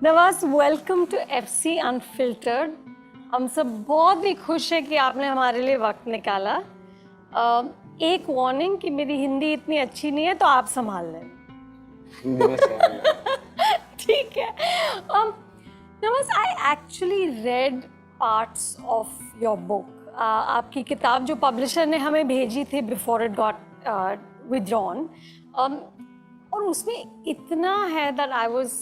Nawaz, welcome to FC unfiltered. हम सब बहुत ही खुश हैं कि आपने हमारे लिए वक्त निकाला। एक वार्निंग कि मेरी हिंदी इतनी अच्छी नहीं है तो आप संभाल लें। हिंदी में ठीक है। Nawaz, I actually red parts of your book. आपकी किताब जो पब्लिशर ने हमें भेजी थी बिफोर इट गॉट विथड्रॉन, और उसमें इतना है that I was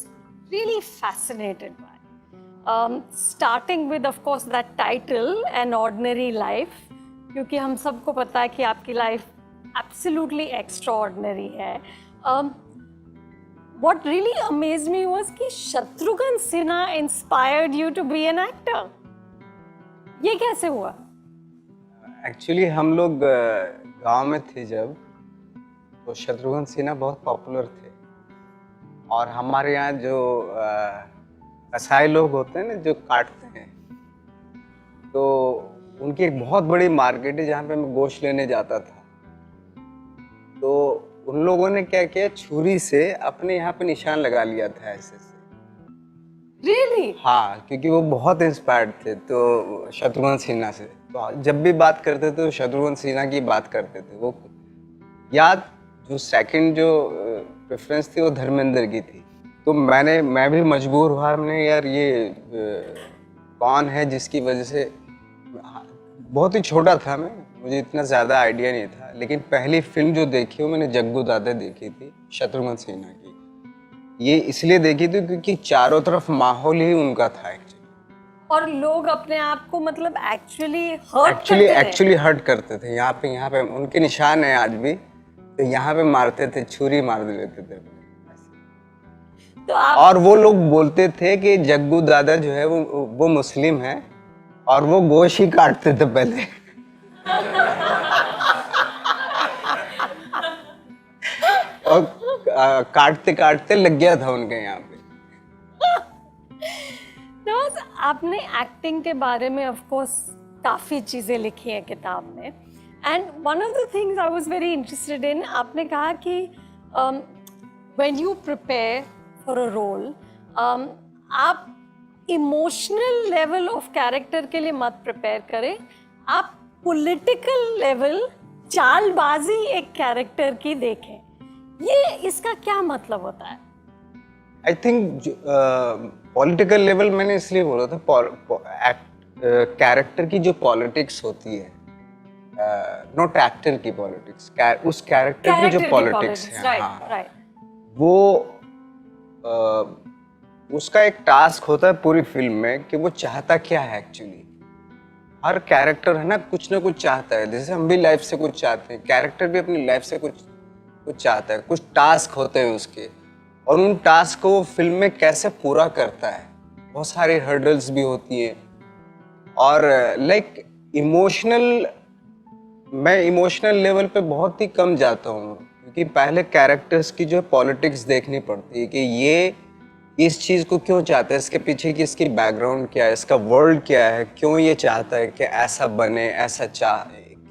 really fascinated by. Starting with, of course, that title, An Ordinary Life, क्योंकि हम सबको पता है कि आपकी लाइफ absolutely extraordinary है. What really amazed me was कि Shatrughan Sinha inspired you to be an actor. ये कैसे हुआ? एक्चुअली हम लोग गांव में थे जब, तो शत्रुघ्न सिन्हा बहुत पॉपुलर थे। और हमारे यहाँ जो कसाई लोग होते हैं ना, जो काटते हैं, तो उनकी एक बहुत बड़ी मार्केट है जहाँ पे मैं गोश्त लेने जाता था। तो उन लोगों ने क्या किया, छुरी से अपने यहाँ पे निशान लगा लिया था ऐसे से। Really? हाँ, क्योंकि वो बहुत इंस्पायर्ड थे तो शत्रुघ्न सिन्हा से। तो जब भी बात करते थे तो शत्रुघ्न सिन्हा की बात करते थे। वो याद जो सेकंड जो प्रेफरेंस थी वो धर्मेंद्र की थी। तो मैं भी मजबूर हुआ, हमने यार ये कौन है जिसकी वजह से, बहुत ही छोटा था मैं, मुझे इतना ज़्यादा आइडिया नहीं था, लेकिन पहली फिल्म जो देखी वो मैंने जग्गू दादा देखी थी शत्रुघ्न सिन्हा की। ये इसलिए देखी थी क्योंकि चारों तरफ माहौल ही उनका था एक्चुअली। और लोग अपने आप को मतलब एक्चुअली हर्ट करते थे। यहाँ पे उनके निशान है आज भी, तो यहाँ पे मारते थे, छुरी मार देते थे। तो आप... और वो लोग बोलते थे कि जग्गू दादा जो है वो मुस्लिम है और वो गोश्त ही काटते थे पहले। और काटते काटते लग गया था उनके यहाँ पे। नवाज, आपने एक्टिंग के बारे में ऑफ कोर्स काफ़ी चीज़ें लिखी हैं किताब में, and one of the things I was very interested in, आपने कहा कि when you prepare for a role, आप इमोशनल लेवल ऑफ कैरेक्टर के लिए मत प्रिपेयर करें, आप पॉलिटिकल लेवल, चालबाजी एक कैरेक्टर की देखें। ये इसका क्या मतलब होता है? आई थिंक पॉलिटिकल लेवल मैंने इसलिए बोला था, कैरेक्टर की जो पॉलिटिक्स होती है, नॉट एक्टर की पॉलिटिक्स, उस कैरेक्टर की जो पॉलिटिक्स है, हाँ, वो उसका एक टास्क होता है पूरी फिल्म में कि वो चाहता क्या है एक्चुअली। हर कैरेक्टर है ना कुछ चाहता है, जैसे हम भी लाइफ से कुछ चाहते हैं, कैरेक्टर भी अपनी लाइफ से कुछ चाहता है, कुछ टास्क होते हैं उसके, और उन टास्क को वो फिल्म में कैसे पूरा करता है। बहुत सारी हर्डल्स भी होती है। और लाइक मैं इमोशनल लेवल पे बहुत ही कम जाता हूँ, क्योंकि पहले कैरेक्टर्स की जो पॉलिटिक्स देखनी पड़ती है कि ये इस चीज़ को क्यों चाहता है, इसके पीछे की इसकी बैकग्राउंड क्या है, इसका वर्ल्ड क्या है, क्यों ये चाहता है कि ऐसा बने, ऐसा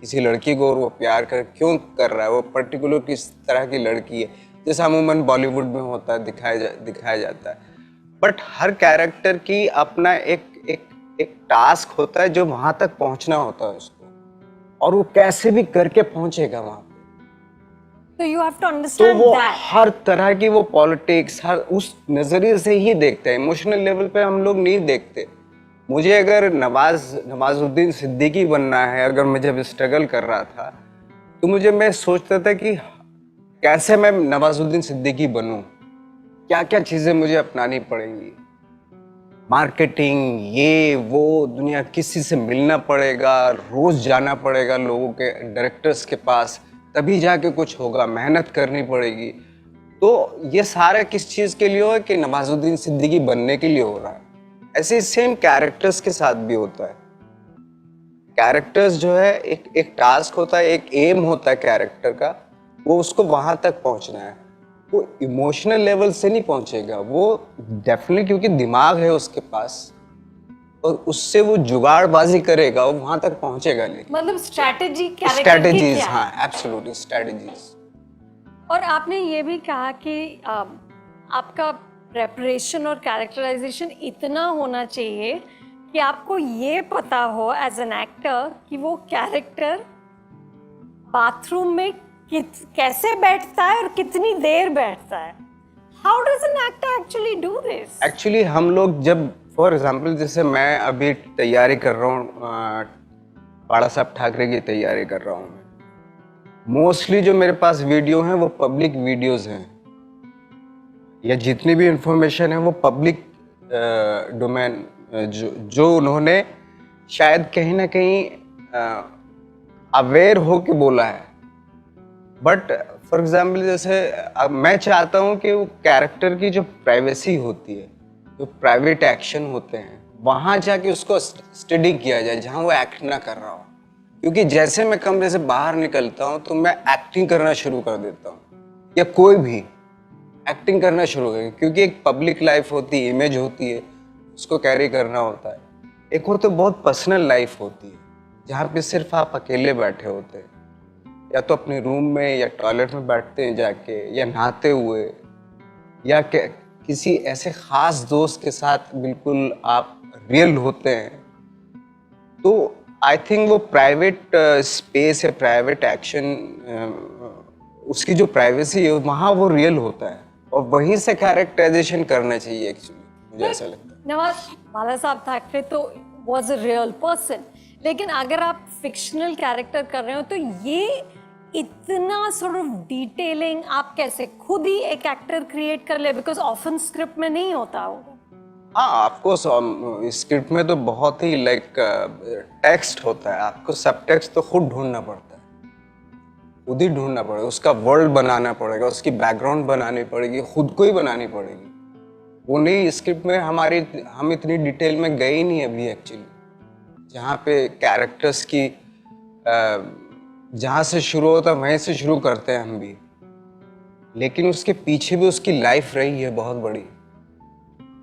किसी लड़की को वो प्यार क्यों कर रहा है, वो पर्टिकुलर किस तरह की लड़की है, जैसा अमूमन बॉलीवुड में होता है, दिखाया जाता है। बट हर कैरेक्टर की अपना एक टास्क होता है जो वहां तक पहुंचना होता है उसको, और वो कैसे भी करके पहुंचेगा वहां पे। तो यू हैव टू अंडरस्टैंड तो वो दैट हर तरह की वो पॉलिटिक्स हर उस नजरिए से ही देखते हैं। इमोशनल लेवल पे हम लोग नहीं देखते। मुझे अगर नवाजुद्दीन सिद्दीकी बनना है, अगर मैं जब स्ट्रगल कर रहा था, तो मैं सोचता था कि कैसे मैं नवाजुद्दीन सिद्दीकी बनूं, क्या क्या चीजें मुझे अपनानी पड़ेंगी, मार्केटिंग, ये वो, दुनिया किसी से मिलना पड़ेगा, रोज जाना पड़ेगा लोगों के, डायरेक्टर्स के पास, तभी जाके कुछ होगा, मेहनत करनी पड़ेगी। तो ये सारा किस चीज़ के लिए हो है कि नवाजुद्दीन सिद्दीकी बनने के लिए हो रहा है। ऐसे सेम कैरेक्टर्स के साथ भी होता है। कैरेक्टर्स जो है एक टास्क होता है, एक एम होता है कैरेक्टर का, वो उसको वहां तक पहुंचना है। वो इमोशनल लेवल से नहीं पहुंचेगा, वो डेफिनेटली, क्योंकि दिमाग है उसके पास और उससे वो जुगाड़बाजी करेगा, वो वहां तक पहुंचेगा नहीं। मतलब स्ट्रैटेजीज, हाँ, एब्सोल्युटली स्ट्रैटेजीज। और आपने ये भी कहा कि आपका प्रेपरेशन और कैरेक्टराइजेशन इतना होना चाहिए कि आपको ये पता हो एज एन एक्टर कि वो कैरेक्टर बाथरूम में कैसे बैठता है और कितनी देर बैठता है. How does an actor actually do this? Actually हम लोग जब फॉर एग्जांपल जैसे मैं अभी तैयारी कर रहा हूँ, बाला साहब ठाकरे की तैयारी कर रहा हूँ मैं, मोस्टली जो मेरे पास वीडियो हैं वो पब्लिक वीडियोस हैं, या जितनी भी इंफॉर्मेशन है वो पब्लिक डोमेन जो उन्होंने शायद कहीं ना कहीं अवेयर हो के बोला है. बट फॉर एग्जाम्पल जैसे अब मैं चाहता हूँ कि वो कैरेक्टर की जो प्राइवेसी होती है, जो प्राइवेट एक्शन होते हैं, वहाँ जाके उसको स्टडी किया जाए जहाँ वो एक्ट ना कर रहा हो. क्योंकि जैसे मैं कमरे से बाहर निकलता हूँ तो मैं एक्टिंग करना शुरू कर देता हूँ, या कोई भी एक्टिंग करना शुरू कर, क्योंकि एक पब्लिक लाइफ होती है, इमेज होती है, उसको कैरी करना होता है. एक और तो बहुत पर्सनल लाइफ होती है जहाँ पे सिर्फ आप अकेले बैठे होते हैं, या तो अपने रूम में या टॉयलेट में बैठते हैं जाके, या नहाते हुए, या किसी ऐसे खास दोस्त के साथ बिल्कुल आप रियल होते हैं. तो आई थिंक वो प्राइवेट स्पेस है, प्राइवेट एक्शन, उसकी जो प्राइवेसी है वहाँ वो रियल होता है, और वहीं से कैरेक्टराइजेशन करना चाहिए एक्चुअली, मुझे ऐसा लगता है. नवाज, बाला साहब ठाकरे तो वॉज अ रियल पर्सन, लेकिन अगर आप फिक्शनल कैरेक्टर कर रहे हो तो ये इतना सॉर्ट ऑफ डिटेलिंग आप कैसे खुद ही एक एक्टर क्रिएट कर ले, बिकॉज ऑफन स्क्रिप्ट में नहीं होता होगा. हाँ, आपको स्क्रिप्ट में तो बहुत ही लाइक टेक्स्ट होता है, आपको सब टेक्स्ट तो खुद ढूंढना पड़ता है, खुद ही ढूंढना पड़ेगा, उसका वर्ल्ड बनाना पड़ेगा, उसकी बैकग्राउंड बनानी पड़ेगी, खुद को ही बनानी पड़ेगी. वो नहीं, स्क्रिप्ट में हम इतनी डिटेल में गए ही नहीं अभी एक्चुअली, जहाँ पे कैरेक्टर्स की जहाँ से शुरू होता है वहीं से शुरू करते हैं हम भी, लेकिन उसके पीछे भी उसकी लाइफ रही है बहुत बड़ी,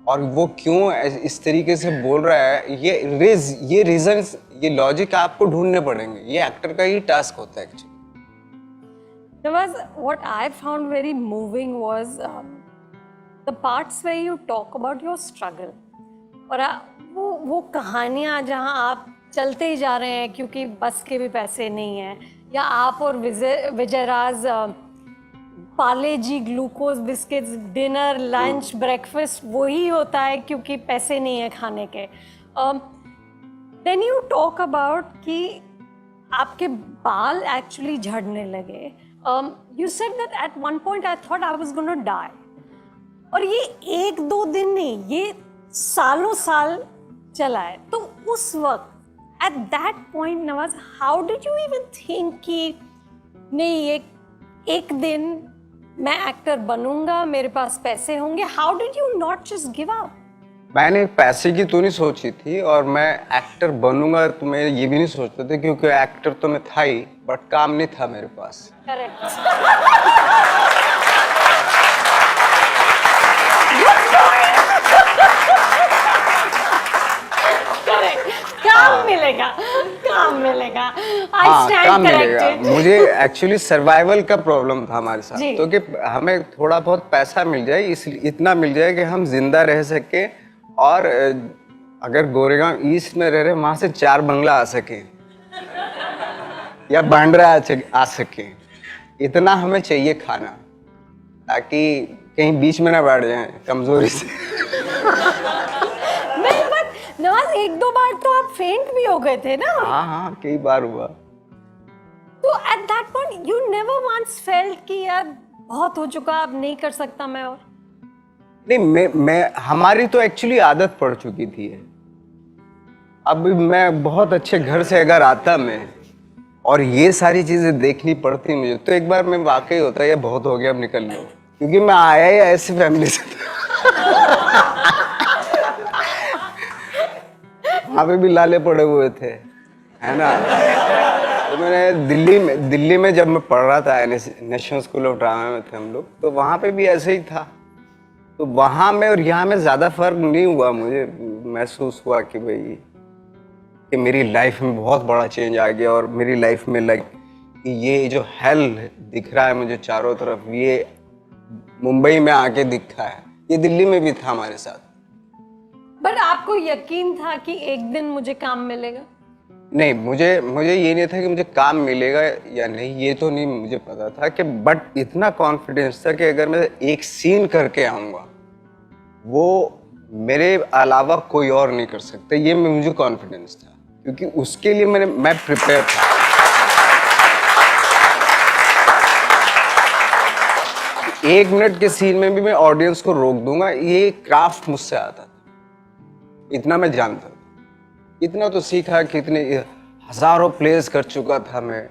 और वो क्यों इस तरीके से बोल रहा है, ये रीजंस, ये लॉजिक आपको ढूंढने पड़ेंगे. ये एक्टर का ही टास्क होता है actually. Nawaz, what I found very moving was the parts where you talk about your struggle. और वो कहानियाँ जहाँ आप चलते ही जा रहे हैं क्योंकि बस के भी पैसे नहीं हैं, या आप और Vijayraj Parle G glucose biscuits, dinner lunch breakfast वही होता है क्योंकि पैसे नहीं है खाने के. देन यू टॉक अबाउट कि आपके बाल एक्चुअली झड़ने लगे. You said that at one point I thought I was gonna die. और ये एक दो दिन नहीं, ये सालों साल चला है. तो उस वक्त eight that point Nawaz, how did you even think कि नहीं एक दिन मैं एक्टर बनूंगा, मेरे पास पैसे होंगे? How did you not just give up? मैंने पैसे की तो नहीं सोची थी, और मैं एक्टर बनूंगा तो मैं ये भी नहीं सोचता था, क्योंकि एक्टर तो मैं था ही, बट काम नहीं था मेरे पास. करेक्ट. काम मिलेगा, काम मिलेगा. I stand काम मिलेगा. corrected. मुझे एक्चुअली सर्वाइवल का प्रॉब्लम था हमारे साथ, जी. तो कि हमें थोड़ा बहुत पैसा मिल जाए, इसलिए इतना मिल जाए कि हम जिंदा रह सके, और अगर गोरेगांव ईस्ट में रह रहे वहां से 4 बंगला आ सके, या बांद्रा आ सके, इतना हमें चाहिए खाना, ताकि कहीं बीच में ना बैठ जाए कमजोरी से. नहीं, बट नवाज एक दो बार तो आप फेंट भी हो गए थे ना. हाँ, कई बार हुआ. तो at that point you never once felt कि यार बहुत हो चुका, अब नहीं कर सकता मैं? और नहीं, मैं हमारी तो एक्चुअली आदत पड़ चुकी थी. अब मैं बहुत अच्छे घर से अगर आता मैं, और ये सारी चीजें देखनी पड़ती मुझे, तो एक बार मैं वाकई होता है ये बहुत हो गया, अब निकल लो, क्योंकि मैं आया ही ऐसी फैमिली से. वहाँ पे भी लाले पड़े हुए थे, है ना. तो मैंने दिल्ली में जब मैं पढ़ रहा था, नेशनल स्कूल ऑफ ड्रामा में थे हम लोग, तो वहाँ पे भी ऐसे ही था. तो वहाँ में और यहाँ में ज़्यादा फर्क नहीं हुआ. मुझे महसूस हुआ कि भाई कि मेरी लाइफ में बहुत बड़ा चेंज आ गया, और मेरी लाइफ में लाइक ये जो हेल दिख रहा है मुझे चारों तरफ, ये मुंबई में आके दिखा है. ये दिल्ली में भी था हमारे साथ। बट आपको यकीन था कि एक दिन मुझे काम मिलेगा? नहीं, मुझे ये नहीं था कि मुझे काम मिलेगा या नहीं, ये तो नहीं मुझे पता था कि, बट इतना कॉन्फिडेंस था कि अगर मैं एक सीन करके आऊँगा वो मेरे अलावा कोई और नहीं कर सकता, ये मुझे कॉन्फिडेंस था, क्योंकि उसके लिए मैं प्रिपेयर था। एक मिनट के सीन में भी मैं ऑडियंस को रोक दूंगा, ये क्राफ्ट मुझसे आता था, इतना मैं जानता था। इतना तो सीखा कि इतने हजारों प्लेस कर चुका था मैं,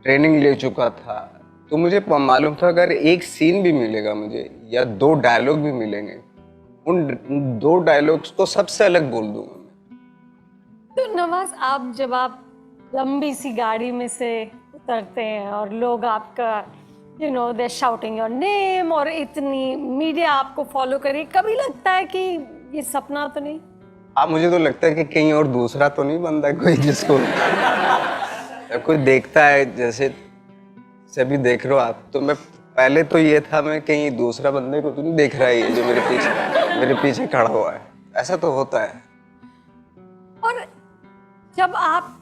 ट्रेनिंग ले चुका था, तो मुझे मालूम था अगर एक सीन भी मिलेगा मुझे या 2 डायलॉग भी मिलेंगे, उन 2 डायलॉग्स को सबसे अलग बोल दूंगा मैं। तो नवाज, जब आप लंबी सी गाड़ी में से उतरते हैं और लोग आपका दे शाउटिंग योर नेम और इतनी मीडिया आपको फॉलो करे, कभी लगता है कि ये सपना तो नहीं? मुझे तो लगता है कि कहीं और दूसरा तो नहीं बनता कोई जिसको कोई देखता है, जैसे सभी देख रहे हो आप, तो मैं पहले तो ये था मैं कहीं दूसरा बंदे को तो नहीं देख रहा है जो मेरे पीछे खड़ा हुआ है, ऐसा तो होता है। और जब आप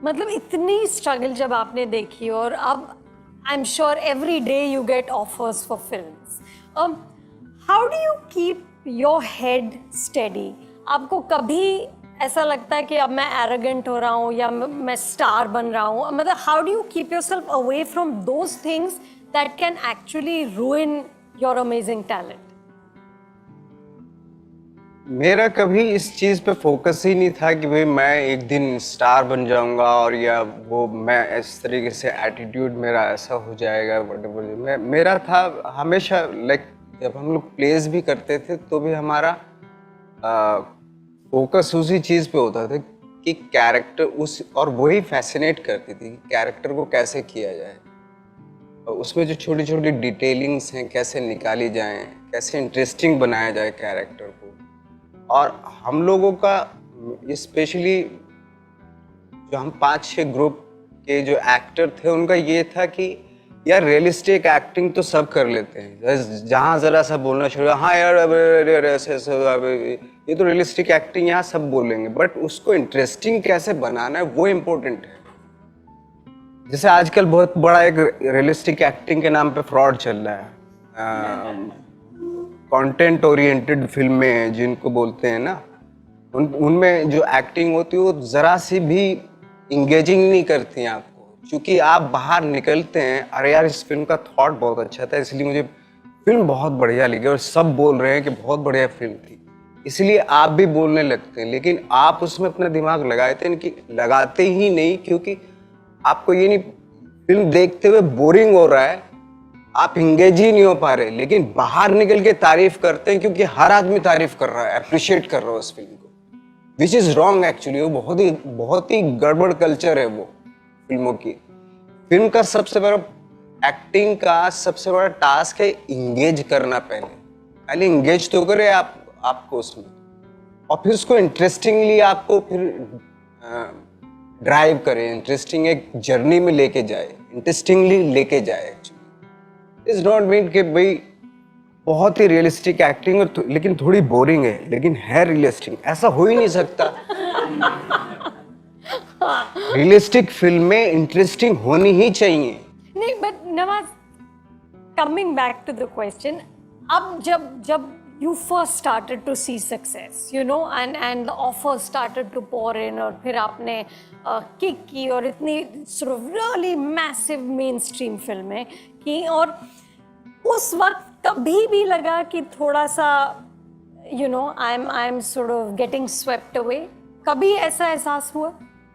मतलब इतनी स्ट्रगल जब आपने देखी, और अब I am sure every day you get offers for films, how do you keep your head steady? आपको कभी ऐसा लगता है कि अब मैं एरोगेंट हो रहा हूँ या मैं स्टार बन रहा हूँ? मतलब how do you keep yourself away from those things that can actually रूइन your amazing talent? मेरा कभी इस चीज पे फोकस ही नहीं था कि भाई मैं एक दिन स्टार बन जाऊंगा, और या वो मैं इस तरीके से एटीट्यूड मेरा ऐसा हो जाएगा व्हाटएवर। मेरा था हमेशा लाइक जब हम लोग प्लेस भी करते थे तो भी हमारा फोकस उसी चीज पे होता था कि कैरेक्टर उस, और वही फैसिनेट करती थी कि कैरेक्टर को कैसे किया जाए, और उसमें जो छोटी छोटी डिटेलिंग्स हैं कैसे निकाली जाएं, कैसे इंटरेस्टिंग बनाया जाए कैरेक्टर को। और हम लोगों का स्पेशली जो हम 5-6 ग्रुप के जो एक्टर थे उनका ये था कि यार रियलिस्टिक एक्टिंग तो सब कर लेते हैं, जहाँ जरा सा बोलना शुरू, हाँ यार ऐसे ये तो रियलिस्टिक एक्टिंग यहाँ सब बोलेंगे, बट उसको इंटरेस्टिंग कैसे बनाना है वो इम्पोर्टेंट है। जैसे आजकल बहुत बड़ा एक रियलिस्टिक एक्टिंग के नाम पे फ्रॉड चल रहा है, कंटेंट ओरिएंटेड फिल्में जिनको बोलते हैं ना, उनमें जो एक्टिंग होती है वो जरा सी भी इंगेजिंग नहीं करती हैं आपको, क्योंकि आप बाहर निकलते हैं, अरे यार इस फिल्म का थॉट बहुत अच्छा था इसलिए मुझे फिल्म बहुत बढ़िया लगी, और सब बोल रहे हैं कि बहुत बढ़िया फिल्म थी, इसलिए आप भी बोलने लगते हैं। लेकिन आप उसमें अपना दिमाग लगाते ही नहीं, क्योंकि आपको ये नहीं, फिल्म देखते हुए बोरिंग हो रहा है, आप इंगेज ही नहीं हो पा रहे, लेकिन बाहर निकल के तारीफ करते हैं क्योंकि हर आदमी तारीफ कर रहा है, अप्रिशिएट कर रहा है उस फिल्म को, विच इज रॉन्ग एक्चुअली। वो बहुत ही गड़बड़ कल्चर है वो फिल्मों की। फिल्म का सबसे बड़ा, एक्टिंग का सबसे बड़ा टास्क है इंगेज करना। पहले इंगेज तो करे आपको उसमें, और फिर उसको इंटरेस्टिंगली आपको फिर ड्राइव करे, इंटरेस्टिंग एक जर्नी में लेके जाए, इंटरेस्टिंगली लेके जाए। एक्चुअली इज नॉट मीन कि भाई बहुत ही रियलिस्टिक एक्टिंग है लेकिन थोड़ी बोरिंग है, लेकिन है रियलिस्टिक, ऐसा हो ही नहीं सकता। रियलिस्टिक फिल्में इंटरेस्टिंग होनी ही चाहिए। नहीं, but Nawaz, coming back to the question, अब जब you first started to see success, you know, and the offers started to pour in, और फिर आपने किक की और इतनी sort of really massive mainstream फिल्में की, और उस वक्त कभी भी लगा कि थोड़ा सा you know I'm sort of getting swept away? कभी ऐसा एहसास हुआ?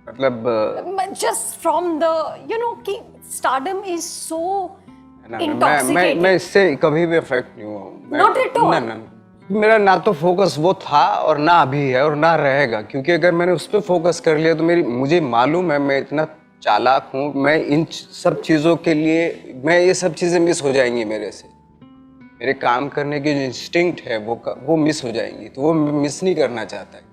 मतलब just from the कि stardom is so intoxicating. मैं इससे कभी भी अफेक्ट नहीं हुआ हूँ। Not at all. ना, मेरा ना तो फोकस वो था और ना अभी है और ना रहेगा, क्योंकि अगर मैंने उस पर फोकस कर लिया तो मुझे मालूम है मैं इतना चालाक हूँ, मैं इन सब चीज़ों के लिए, मैं ये सब चीज़ें मिस हो जाएंगी मेरे से, मेरे काम करने की जो इंस्टिंक्ट है वो मिस हो जाएंगी, तो वो मिस नहीं करना चाहता है।